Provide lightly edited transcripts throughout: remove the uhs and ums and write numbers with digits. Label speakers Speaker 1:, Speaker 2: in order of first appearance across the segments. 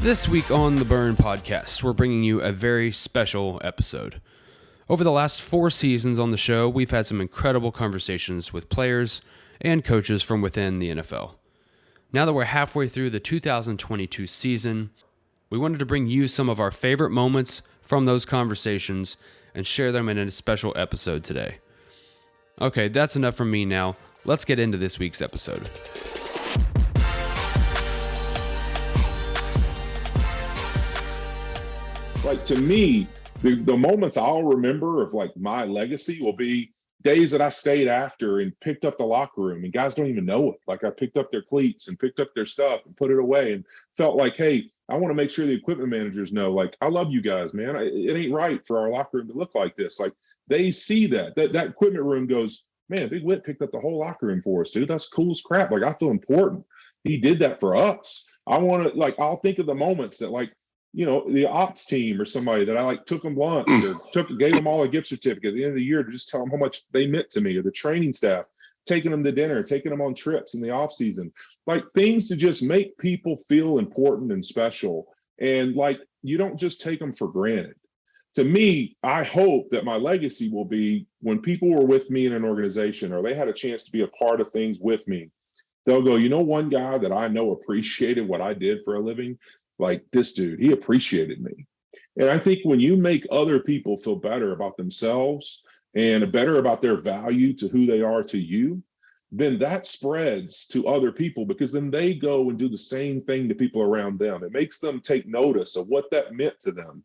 Speaker 1: This week on the Burn Podcast, we're bringing you a very special episode. Over the last 4 seasons on the show, we've had some incredible conversations with players and coaches from within the NFL. Now that we're halfway through the 2022 season, we wanted to bring you some of our favorite moments from those conversations and share them in a special episode today. Okay, that's enough from me now. Let's get into this week's episode.
Speaker 2: Like, to me, the moments I'll remember of like my legacy will be days that I stayed after and picked up the locker room and guys don't even know it. Like, I picked up their cleats and picked up their stuff and put it away and felt like, hey, I want to make sure the equipment managers know, like, I love you guys, man. It ain't right for our locker room to look like this. Like, they see that equipment room goes, man, Big Whit picked up the whole locker room for us, dude. That's cool as crap. Like, I feel important. He did that for us. I want to, like, I'll think of the moments that, like, you know, the ops team or somebody that I like took them lunch or gave them all a gift certificate at the end of the year to just tell them how much they meant to me, or the training staff, taking them to dinner, taking them on trips in the off season, like things to just make people feel important and special. And like, you don't just take them for granted. To me, I hope that my legacy will be when people were with me in an organization or they had a chance to be a part of things with me, they'll go, you know, one guy that I know appreciated what I did for a living, like this dude, he appreciated me. And I think when you make other people feel better about themselves and better about their value to who they are to you, then that spreads to other people, because then they go and do the same thing to people around them. It makes them take notice of what that meant to them.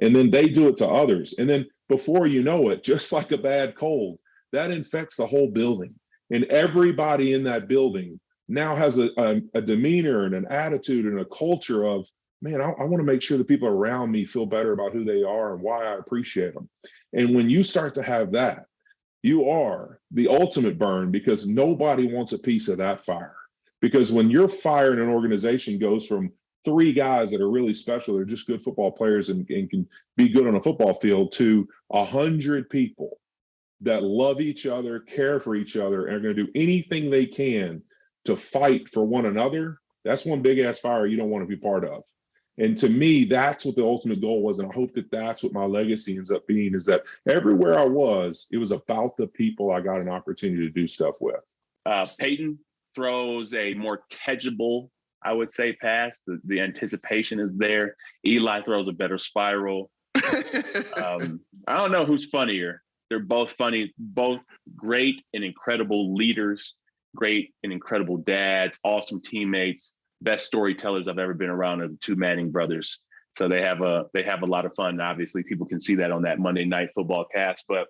Speaker 2: And then they do it to others. And then before you know it, just like a bad cold, that infects the whole building. And everybody in that building now has a demeanor and an attitude and a culture of, man, I want to make sure the people around me feel better about who they are and why I appreciate them. And when you start to have that, you are the ultimate burn, because nobody wants a piece of that fire. Because when your fire in an organization goes from 3 guys that are really special, they're just good football players and can be good on a football field, to 100 people that love each other, care for each other, and are going to do anything they can to fight for one another, that's one big ass fire you don't want to be part of. And to me, that's what the ultimate goal was. And I hope that that's what my legacy ends up being, is that everywhere I was, it was about the people I got an opportunity to do stuff with.
Speaker 3: Peyton throws a more catchable, I would say, pass. The anticipation is there. Eli throws a better spiral. I don't know who's funnier. They're both funny, both great and incredible leaders. Great and incredible dads, awesome teammates, best storytellers I've ever been around are the 2 Manning brothers. So they have a lot of fun. Obviously, people can see that on that Monday Night Football cast. But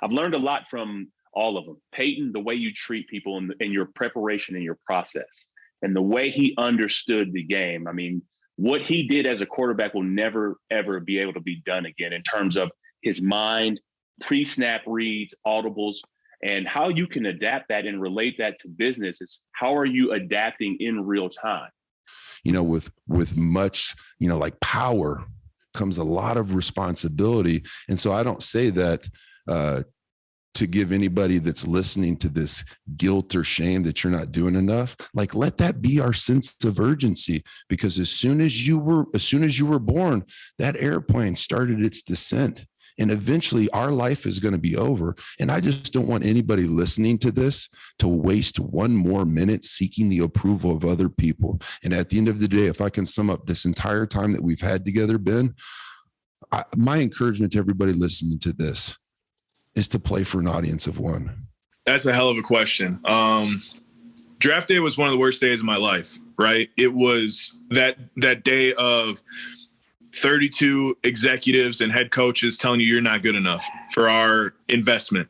Speaker 3: I've learned a lot from all of them. Peyton, the way you treat people in your preparation and your process, and the way he understood the game. I mean, what he did as a quarterback will never, ever be able to be done again in terms of his mind, pre-snap reads, audibles. And how you can adapt that and relate that to business is, how are you adapting in real time?
Speaker 4: You know, with much, you know, like power comes a lot of responsibility. And so I don't say that to give anybody that's listening to this guilt or shame that you're not doing enough. Like, let that be our sense of urgency, because as soon as you were born, that airplane started its descent. And eventually our life is going to be over. And I just don't want anybody listening to this to waste one more minute seeking the approval of other people. And at the end of the day, if I can sum up this entire time that we've had together, Ben, my encouragement to everybody listening to this is to play for an audience of 1.
Speaker 5: That's a hell of a question. Draft day was one of the worst days of my life, right? It was that day of 32 executives and head coaches telling you you're not good enough for our investment.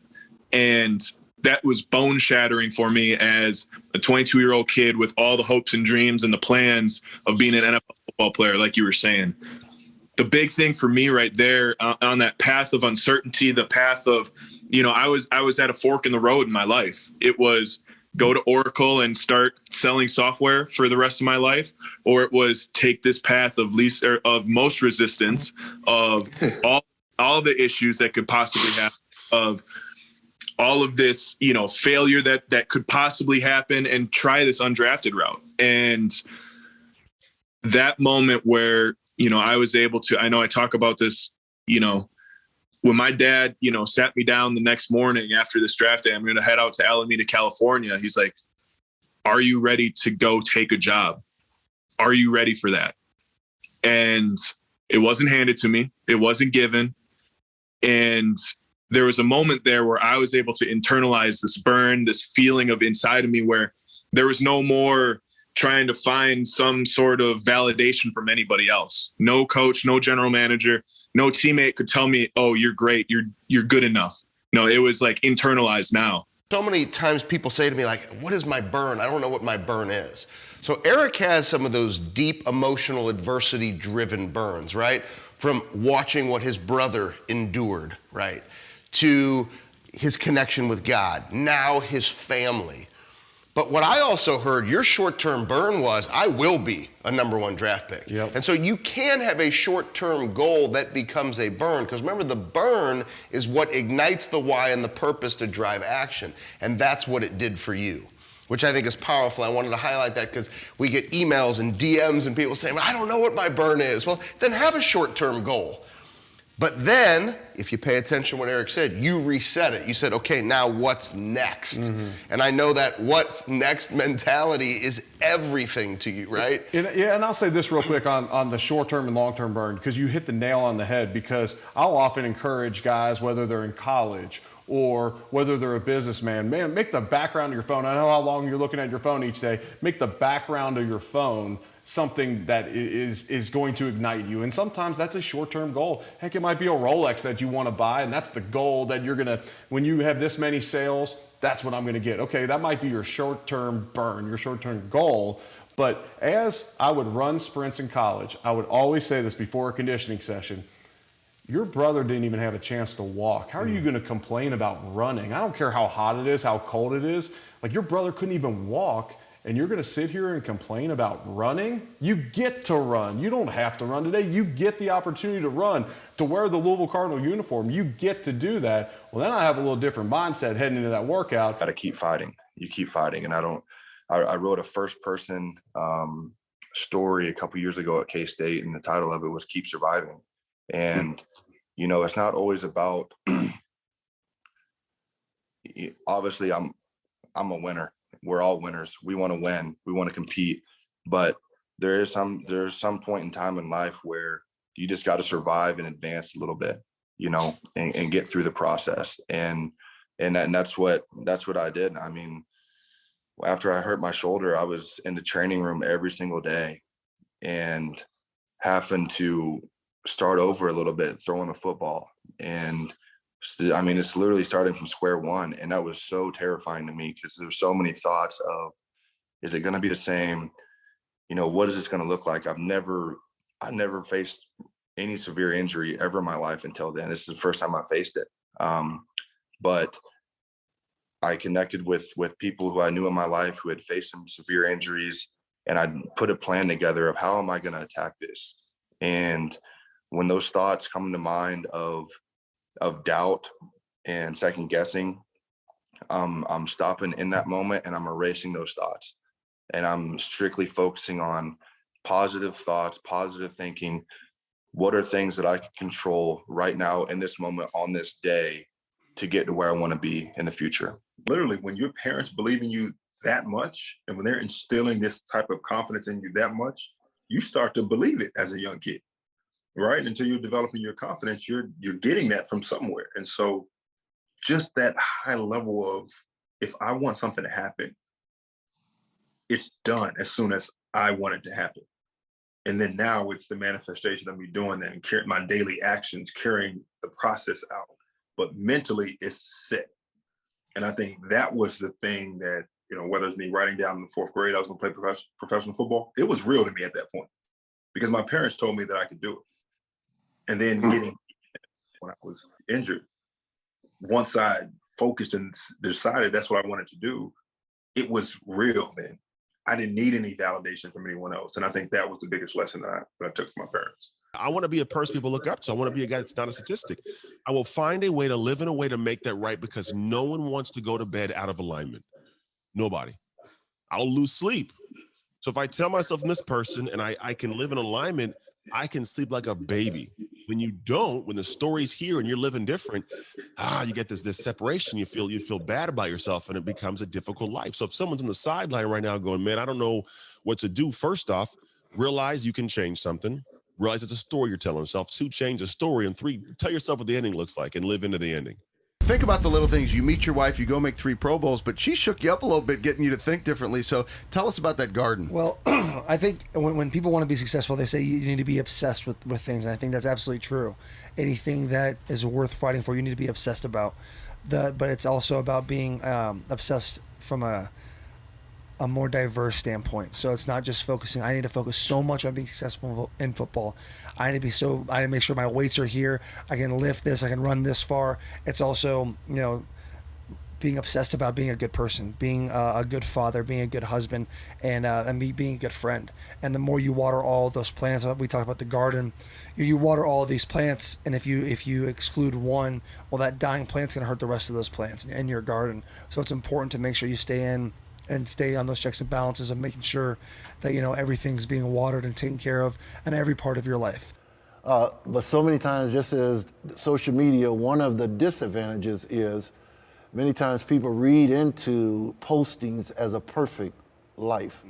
Speaker 5: And that was bone shattering for me as a 22-year-old kid with all the hopes and dreams and the plans of being an NFL football player, like you were saying. The big thing for me right there on that path of uncertainty, the path of, you know, I was at a fork in the road in my life. It was go to Oracle and start selling software for the rest of my life, or it was take this path of most resistance of all the issues that could possibly happen, of all of this, you know, failure that could possibly happen, and try this undrafted route. And that moment where, I was able to, I know I talk about this, when my dad, sat me down the next morning after this draft day, I'm going to head out to Alameda, California. He's like, are you ready to go take a job? Are you ready for that? And it wasn't handed to me. It wasn't given. And there was a moment there where I was able to internalize this burn, this feeling of inside of me where there was no more trying to find some sort of validation from anybody else. No coach, no general manager, no teammate could tell me, oh, you're great. You're good enough. No, it was like internalized now.
Speaker 6: So many times people say to me, like, what is my burn? I don't know what my burn is. So Eric has some of those deep emotional adversity driven burns, right? From watching what his brother endured, right? To his connection with God, now his family. But what I also heard, your short-term burn was, I will be a number 1 draft pick.
Speaker 7: Yep.
Speaker 6: And so you can have a short-term goal that becomes a burn, because remember, the burn is what ignites the why and the purpose to drive action. And that's what it did for you, which I think is powerful. I wanted to highlight that because we get emails and DMs and people saying, I don't know what my burn is. Well, then have a short-term goal. But then, if you pay attention to what Eric said, you reset it. You said, okay, now what's next? Mm-hmm. And I know that what's next mentality is everything to you, right?
Speaker 7: And I'll say this real quick on the short-term and long-term burn, because you hit the nail on the head, because I'll often encourage guys, whether they're in college or whether they're a businessman, man, make the background of your phone. I know how long you're looking at your phone each day. Make the background of your phone something that is going to ignite you. And sometimes that's a short-term goal. Heck, it might be a Rolex that you want to buy, and that's the goal that you're going to, when you have this many sales, that's what I'm going to get. Okay, that might be your short-term burn, your short-term goal. But as I would run sprints in college, I would always say this before a conditioning session: your brother didn't even have a chance to walk. How are you going to complain about running? I don't care how hot it is, how cold it is. Like, your brother couldn't even walk, and you're going to sit here and complain about running? You get to run. You don't have to run today. You get the opportunity to run, to wear the Louisville Cardinal uniform. You get to do that. Well, then I have a little different mindset heading into that workout.
Speaker 8: Got to keep fighting. You keep fighting. And I wrote a first-person story a couple years ago at K-State, and the title of it was Keep Surviving. And, it's not always about, obviously I'm a winner. We're all winners. We want to win. We want to compete. But there's some point in time in life where you just got to survive and advance a little bit, and get through the process. And that's what I did. I mean, after I hurt my shoulder, I was in the training room every single day and having to start over a little bit, throwing a football. And I mean, it's literally starting from square one. And that was so terrifying to me, because there's so many thoughts of, is it going to be the same? What is this going to look like? I never faced any severe injury ever in my life until then. This is the first time I faced it. But I connected with people who I knew in my life who had faced some severe injuries, and I put a plan together of how am I going to attack this? And when those thoughts come to mind of doubt and second guessing, I'm stopping in that moment and I'm erasing those thoughts. And I'm strictly focusing on positive thoughts, positive thinking. What are things that I can control right now in this moment on this day to get to where I want to be in the future?
Speaker 9: Literally, when your parents believe in you that much, and when they're instilling this type of confidence in you that much, you start to believe it as a young kid, right? Until you're developing your confidence, you're getting that from somewhere. And so just that high level of, if I want something to happen, it's done as soon as I want it to happen. And then now it's the manifestation of me doing that and my daily actions, carrying the process out. But mentally, it's set. And I think that was the thing that, whether it's me writing down in the 4th grade, I was going to play professional football. It was real to me at that point, because my parents told me that I could do it. And then getting, when I was injured, once I focused and decided that's what I wanted to do, it was real then. I didn't need any validation from anyone else. And I think that was the biggest lesson that I took from my parents.
Speaker 10: I want to be a person people look up to. I want to be a guy that's not a statistic. I will find a way to live in a way to make that right, because no one wants to go to bed out of alignment. Nobody. I'll lose sleep. So if I tell myself I'm this person and I can live in alignment, I can sleep like a baby. When you don't, when the story's here and you're living different, you get this separation. You feel bad about yourself, and it becomes a difficult life. So if someone's on the sideline right now going, man, I don't know what to do. First off, realize you can change something. Realize it's a story you're telling yourself. 2, change the story. And 3, tell yourself what the ending looks like and live into the ending.
Speaker 11: Think about the little things. You meet your wife, you go make 3 Pro Bowls, but she shook you up a little bit, getting you to think differently. So tell us about that garden.
Speaker 12: Well, I think when people want to be successful, they say you need to be obsessed with things. And I think that's absolutely true. Anything that is worth fighting for, you need to be obsessed about. But it's also about being obsessed from a more diverse standpoint. So it's not just focusing. I need to focus so much on being successful in football. I need to make sure my weights are here. I can lift this. I can run this far. It's also, being obsessed about being a good person, being a good father, being a good husband, and being a good friend. And the more you water all those plants, we talk about the garden, you water all these plants, and if you exclude one, well, that dying plant's going to hurt the rest of those plants in your garden. So it's important to make sure you stay on those checks and balances of making sure that everything's being watered and taken care of in every part of your life.
Speaker 13: But so many times, just as social media, one of the disadvantages is many times people read into postings as a perfect life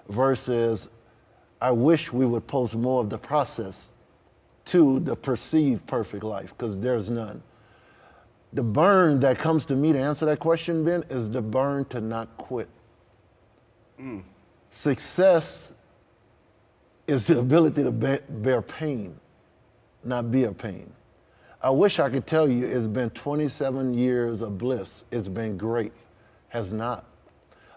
Speaker 13: versus I wish we would post more of the process to the perceived perfect life, because there's none. The burn that comes to me to answer that question, Ben, is the burn to not quit. Success is the ability to bear pain, not be a pain. I wish I could tell you it's been 27 years of bliss. It's been great. Has not.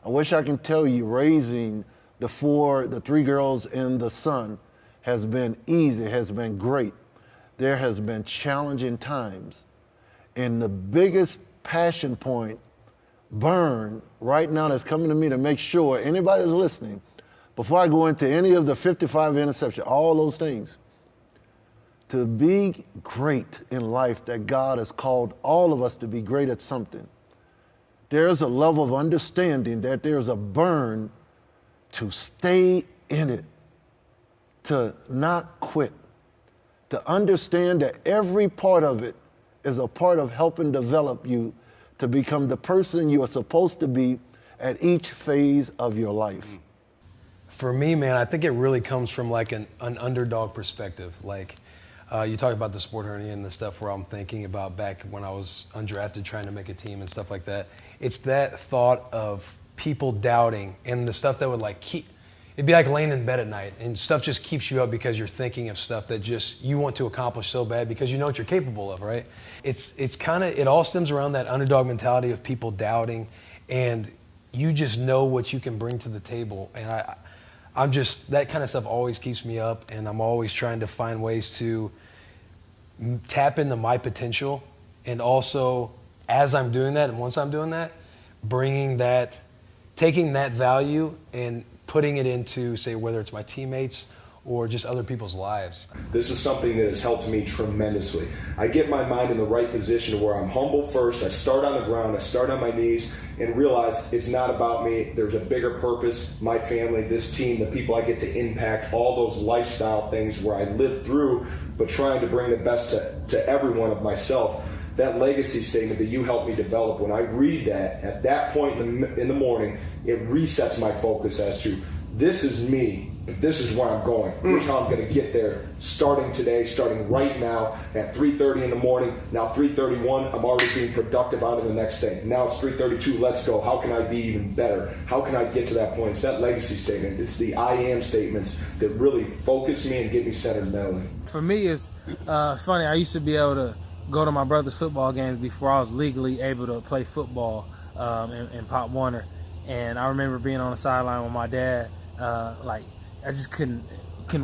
Speaker 13: I wish I can tell you raising the 3 girls and the son has been easy, has been great. There has been challenging times. And the biggest passion point, burn, right now that's coming to me to make sure anybody that's listening, before I go into any of the 55 interceptions, all those things, to be great in life, that God has called all of us to be great at something. There's a level of understanding that there's a burn to stay in it, to not quit, to understand that every part of it is a part of helping develop you to become the person you are supposed to be at each phase of your life.
Speaker 14: For me, man, I think it really comes from like an underdog perspective. Like you talk about the sport hernia and the stuff where I'm thinking about back when I was undrafted trying to make a team and stuff like that. It's that thought of people doubting and the stuff that would it'd be like laying in bed at night and stuff just keeps you up because you're thinking of stuff that just you want to accomplish so bad because you know what you're capable of, right? It all stems around that underdog mentality of people doubting, and you just know what you can bring to the table. And I'm just, that kind of stuff always keeps me up, and I'm always trying to find ways to tap into my potential, and also as I'm doing that and once I'm doing that, taking that value and putting it into, say, whether it's my teammates or just other people's lives.
Speaker 15: This is something that has helped me tremendously. I get my mind in the right position to where I'm humble first, I start on the ground, I start on my knees, and realize it's not about me. There's a bigger purpose, my family, this team, the people I get to impact, all those lifestyle things where I live through, but trying to bring the best to everyone of myself. That legacy statement that you helped me develop, when I read that, at that point in the morning, it resets my focus as to, this is me, but this is where I'm going. Here's how I'm going to get there, starting today, starting right now at 3:30 in the morning. Now 3:31, I'm already being productive on to the next thing. Now it's 3:32, let's go. How can I be even better? How can I get to that point? It's that legacy statement. It's the I am statements that really focus me and get me centered mentally.
Speaker 16: For me, it's funny. I used to be able to go to my brother's football games before I was legally able to play football in Pop Warner. And I remember being on the sideline with my dad, I just couldn't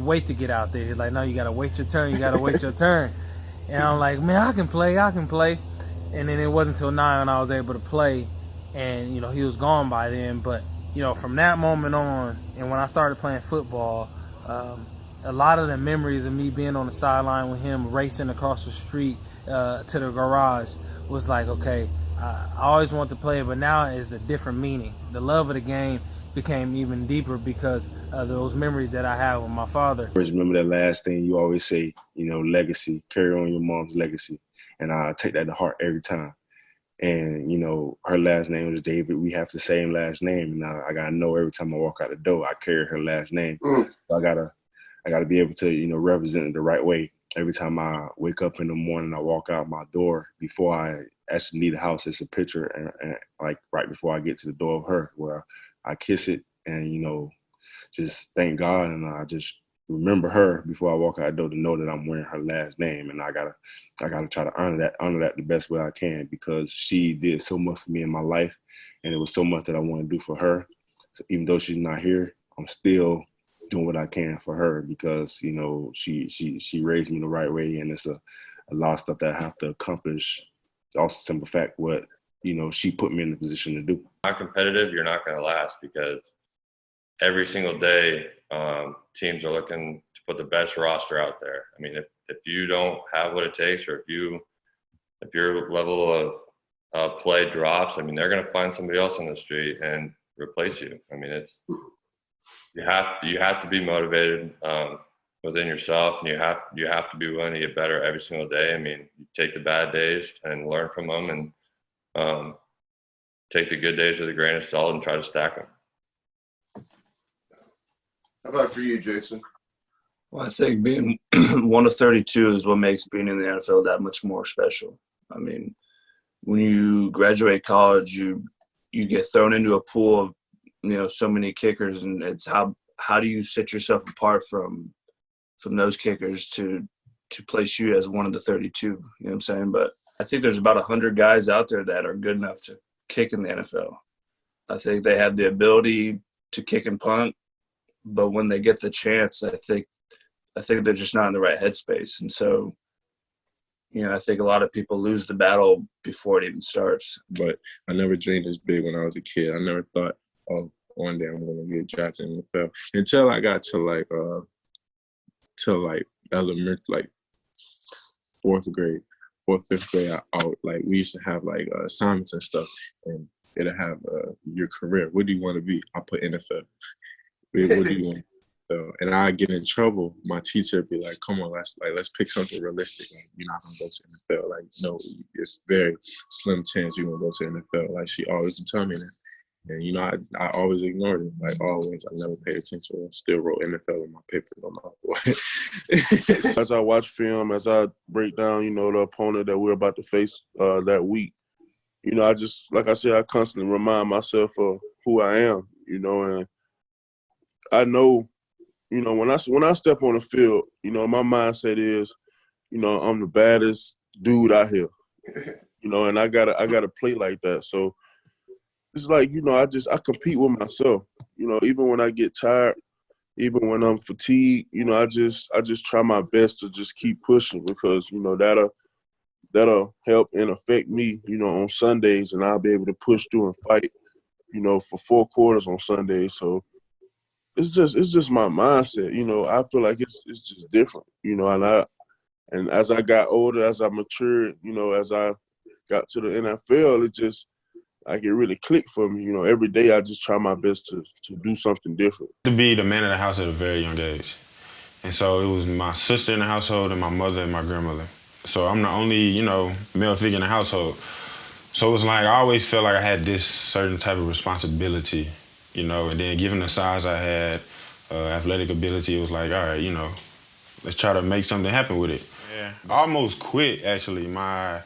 Speaker 16: wait to get out there. He's like, no, you got to wait your turn. You got to wait your turn. And I'm like, man, I can play. And then it wasn't until 9 when I was able to play. And, he was gone by then. But, from that moment on, and when I started playing football, a lot of the memories of me being on the sideline with him racing across the street to the garage was like, okay, I always wanted to play it, but now it's a different meaning. The love of the game became even deeper because of those memories that I have with my father.
Speaker 17: Always remember that last thing you always say, legacy, carry on your mom's legacy. And I take that to heart every time. And, her last name was David. We have the same last name. And I got to know every time I walk out the door, I carry her last name. So I got to be able to, represent it the right way. Every time I wake up in the morning, I walk out my door. Before I actually leave the house, it's a picture, and like right before I get to the door of her, where I kiss it and, just thank God. And I just remember her before I walk out the door to know that I'm wearing her last name. And I gotta try to honor that the best way I can, because she did so much for me in my life, and it was so much that I want to do for her. So even though she's not here, I'm still doing what I can for her, because she raised me the right way, and it's a lot of stuff that I have to accomplish. Off the simple fact what she put me in the position to do.
Speaker 18: Not competitive, you're not going to last, because every single day teams are looking to put the best roster out there. I mean, if you don't have what it takes, or if your level of play drops, I mean, they're going to find somebody else on the street and replace you. I mean, you have to be motivated within yourself, and you have to be willing to get better every single day. I mean, you take the bad days and learn from them, and take the good days with a grain of salt and try to stack them.
Speaker 11: How about for you, Jason?
Speaker 19: Well, I think being one of 32 is what makes being in the NFL that much more special. I mean, when you graduate college, you get thrown into a pool of so many kickers, and it's how do you set yourself apart from those kickers to place you as one of the 32, you know what I'm saying? But I think there's about 100 guys out there that are good enough to kick in the NFL. I think they have the ability to kick and punt, but when they get the chance, I think they're just not in the right headspace. And so, I think a lot of people lose the battle before it even starts.
Speaker 20: But I never dreamed this big when I was a kid. I never thought, oh, one day I'm going to get drafted in the NFL, until I got to elementary, like fourth, fifth grade. We used to have assignments and stuff, and it'll have your career. What do you want to be? I put NFL. What do you want? So, and I get in trouble. My teacher would be like, "Come on, let's pick something realistic. You're not gonna go to NFL. No, it's very slim chance you're gonna go to NFL." She always would tell me that. And I always ignored it. Always, I never paid attention. I still wrote NFL in my papers on my board.
Speaker 21: As I watch film, as I break down, the opponent that we're about to face that week, I just, like I said, I constantly remind myself of who I am, and I know, when I step on the field, my mindset is, I'm the baddest dude out here, and I gotta play like that. So it's like, I compete with myself, even when I get tired, even when I'm fatigued, I just try my best to just keep pushing, because, that'll help and affect me, on Sundays, and I'll be able to push through and fight, for 4 quarters on Sundays. So it's just my mindset, I feel like it's just different, and as I got older, as I matured, as I got to the NFL, it really clicked for me. Every day I just try my best to do something different.
Speaker 22: To be the man of the house at a very young age. And so it was my sister in the household and my mother and my grandmother. So I'm the only, male figure in the household. So it was like I always felt like I had this certain type of responsibility, and then given the size I had, athletic ability, it was like, all right, let's try to make something happen with it. Yeah. I almost quit, actually, my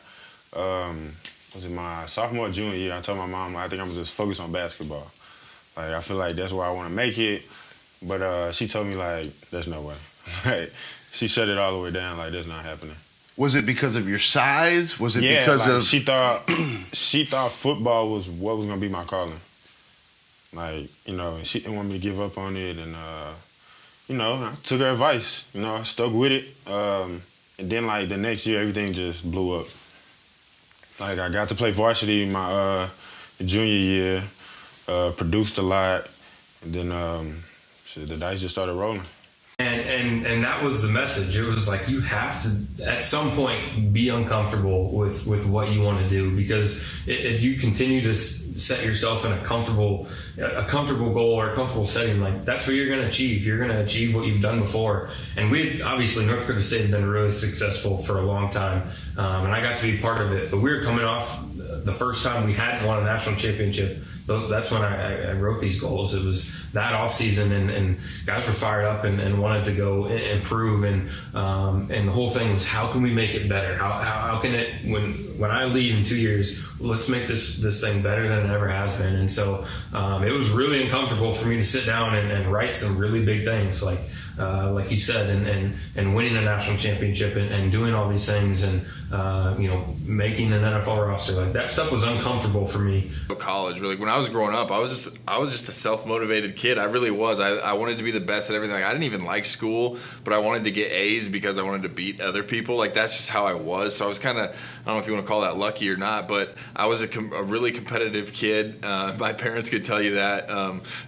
Speaker 22: sophomore, junior year. I told my mom, I think I'm just focus on basketball. I feel like that's where I want to make it. But she told me, there's no way. She shut it all the way down, that's not happening.
Speaker 6: Was it because of your size? Was it because of...
Speaker 22: she thought football was what was going to be my calling. She didn't want me to give up on it. And, I took her advice. I stuck with it. And then, the next year, everything just blew up. I got to play varsity my junior year, produced a lot, and then the dice just started rolling.
Speaker 23: And that was the message. It was you have to, at some point, be uncomfortable with what you want to do, because if you continue to set yourself in a comfortable goal or a comfortable setting, like that's what you're going to achieve. You're going to achieve what you've done before. And obviously North Dakota State had been really successful for a long time, and I got to be part of it. But we were coming off the first time we hadn't won a national championship. That's when I wrote these goals. It was that off season, and guys were fired up and wanted to go improve, and the whole thing was, how can we make it better? How can it, when I leave in 2 years, let's make this thing better than it ever has been. And so it was really uncomfortable for me to sit down and write some really big things, like you said, and winning a national championship and doing all these things, and making an NFL roster. Like, that stuff was uncomfortable for me.
Speaker 1: College, really, when I was growing up, I was just a self-motivated kid. I really was. I wanted to be the best at everything. Like, I didn't even like school, but I wanted to get A's because I wanted to beat other people. Like, that's just how I was. So I was kind of, I don't know if you want to call that lucky or not, but I was a really competitive kid. My parents could tell you that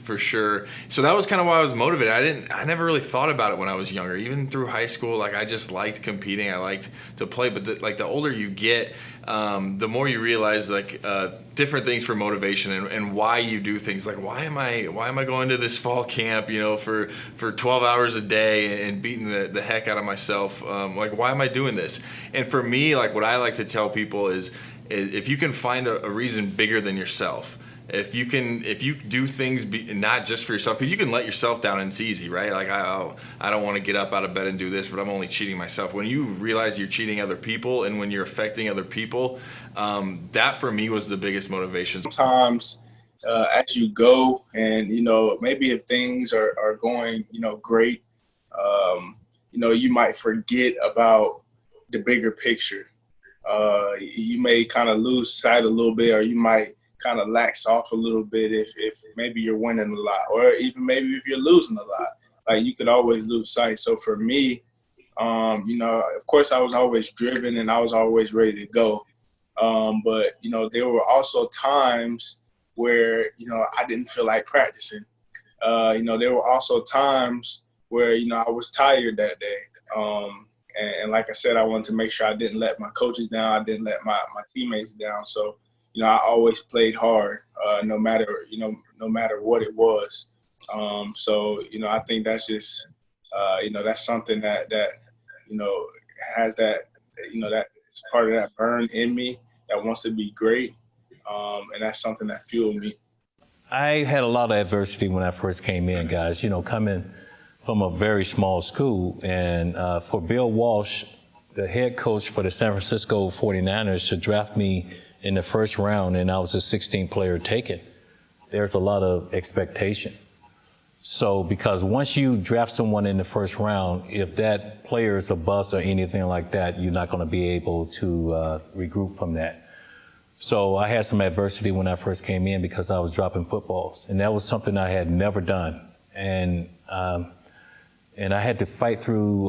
Speaker 1: for sure. So that was kind of why I was motivated. I never really thought about it when I was younger. Even through high school, like, I just liked competing. I liked to play. But the older you get, the more you realize, like, different things for motivation and why you do things. Like, why am I going to this fall camp, for 12 hours a day and beating the heck out of myself? Like, why am I doing this? And for me, like, what I like to tell people is if you can find a reason bigger than yourself, if you do things not just for yourself, because you can let yourself down and it's easy, right? Like, I don't want to get up out of bed and do this, but I'm only cheating myself. When you realize you're cheating other people and when you're affecting other people, that for me was the biggest motivation.
Speaker 2: Sometimes as you go, and maybe if things are going great, you might forget about the bigger picture. You may kind of lose sight a little bit, or you might kind of lax off a little bit if maybe you're winning a lot, or even maybe if you're losing a lot. Like, you could always lose sight. So for me, of course I was always driven and I was always ready to go. But there were also times where I didn't feel like practicing. There were also times where I was tired that day. And like I said, I wanted to make sure I didn't let my coaches down. I didn't let my teammates down. So I always played hard, no matter what it was. So I think that's just that's something that has that that is part of that burn in me that wants to be great, and that's something that fueled me.
Speaker 3: I had a lot of adversity when I first came in, guys. Coming from a very small school, and for Bill Walsh, the head coach for the San Francisco 49ers, to draft me in the first round, and I was a 16th player taken, there's a lot of expectation. So, because once you draft someone in the first round, if that player is a bust or anything like that, you're not going to be able to regroup from that. So I had some adversity when I first came in because I was dropping footballs, and that was something I had never done. And I had to fight through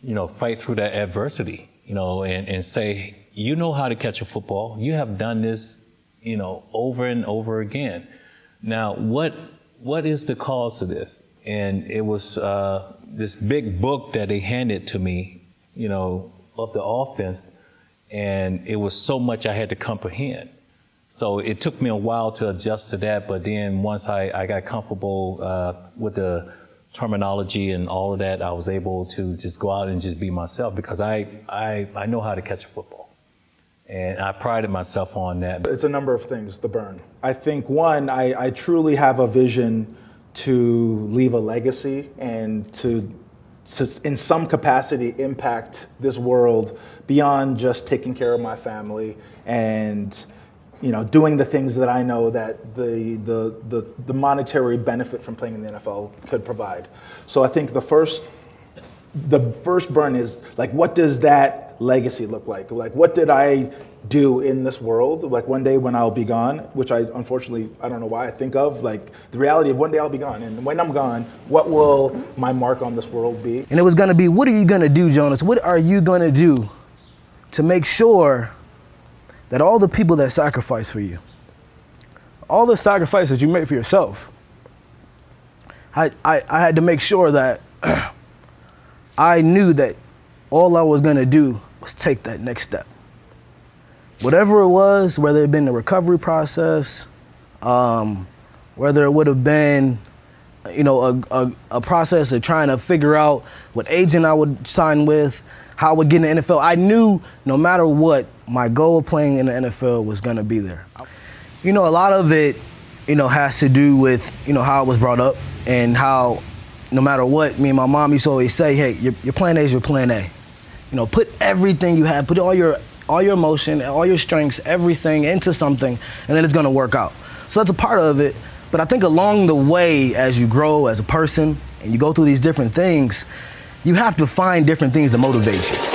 Speaker 3: that adversity, and say, how to catch a football. You have done this, over and over again. Now, what is the cause of this? And it was this big book that they handed to me, of the offense, and it was so much I had to comprehend. So it took me a while to adjust to that, but then once I got comfortable with the terminology and all of that, I was able to just go out and just be myself, because I know how to catch a football. And I prided myself on that.
Speaker 24: It's a number of things, the burn. I think, one, I truly have a vision to leave a legacy and to in some capacity impact this world beyond just taking care of my family and doing the things that I know that the monetary benefit from playing in the NFL could provide. So I think the first burn is, like, what does that legacy look like? Like, what did I do in this world? Like, one day when I'll be gone, which I don't know why I think of, like, the reality of one day I'll be gone. And when I'm gone, what will my mark on this world be?
Speaker 25: And it was gonna be, what are you gonna do, Jonas? What are you gonna do to make sure that all the people that sacrifice for you, all the sacrifices you make for yourself, I had to make sure that I knew that all I was gonna do was take that next step. whatever it was, whether it had been the recovery process, whether it would have been, you know, a process of trying to figure out what agent I would sign with, how I would get in the NFL. I knew no matter what, my goal of playing in the NFL was gonna be there. You know, a lot of it, you know, has to do with, you know, how I was brought up and how no matter what, me and my mom used to always say, hey, your plan A is your plan A. You know, put everything you have, put all your emotion, all your strengths, everything into something, and then it's gonna work out. So that's a part of it. But I think along the way, as you grow as a person and you go through these different things, you have to find different things to motivate you.